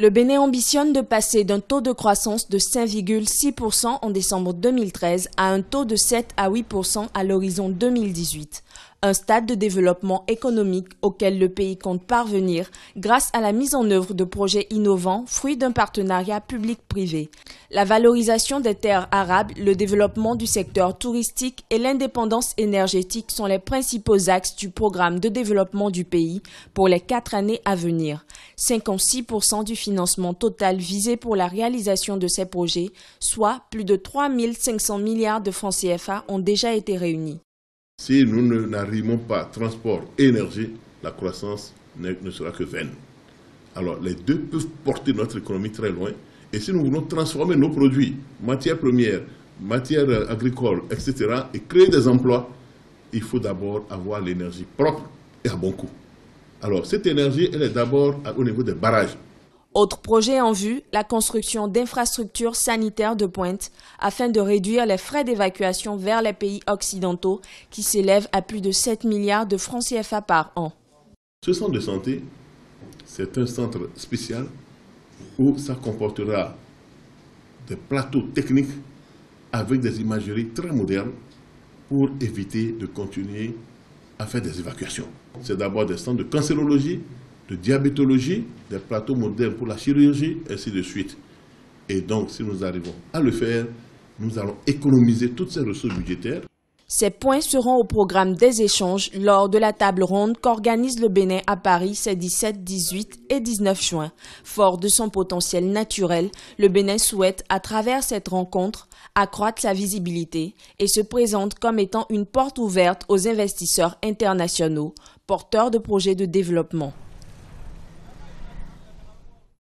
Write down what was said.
Le Bénin ambitionne de passer d'un taux de croissance de 5,6% en décembre 2013 à un taux de 7 à 8% à l'horizon 2018. Un stade de développement économique auquel le pays compte parvenir grâce à la mise en œuvre de projets innovants, fruits d'un partenariat public-privé. La valorisation des terres arables, le développement du secteur touristique et l'indépendance énergétique sont les principaux axes du programme de développement du pays pour les 4 années à venir. 56% du financement total visé pour la réalisation de ces projets, soit plus de 3 500 milliards de francs CFA, ont déjà été réunis. Si nous n'arrivons pas à transport et énergie, la croissance ne sera que vaine. Alors les deux peuvent porter notre économie très loin. Et si nous voulons transformer nos produits, matières premières, matières agricoles, etc., et créer des emplois, il faut d'abord avoir l'énergie propre et à bon coût. Alors cette énergie, elle est d'abord au niveau des barrages. Autre projet en vue, la construction d'infrastructures sanitaires de pointe afin de réduire les frais d'évacuation vers les pays occidentaux qui s'élèvent à plus de 7 milliards de francs CFA par an. Ce centre de santé, c'est un centre spécial où ça comportera des plateaux techniques avec des imageries très modernes pour éviter de continuer à faire des évacuations. C'est d'abord des centres de cancérologie, de diabétologie, des plateaux modernes pour la chirurgie, ainsi de suite. Et donc, si nous arrivons à le faire, nous allons économiser toutes ces ressources budgétaires. Ces points seront au programme des échanges lors de la table ronde qu'organise le Bénin à Paris ces 17, 18 et 19 juin. Fort de son potentiel naturel, le Bénin souhaite, à travers cette rencontre, accroître sa visibilité et se présente comme étant une porte ouverte aux investisseurs internationaux, porteurs de projets de développement.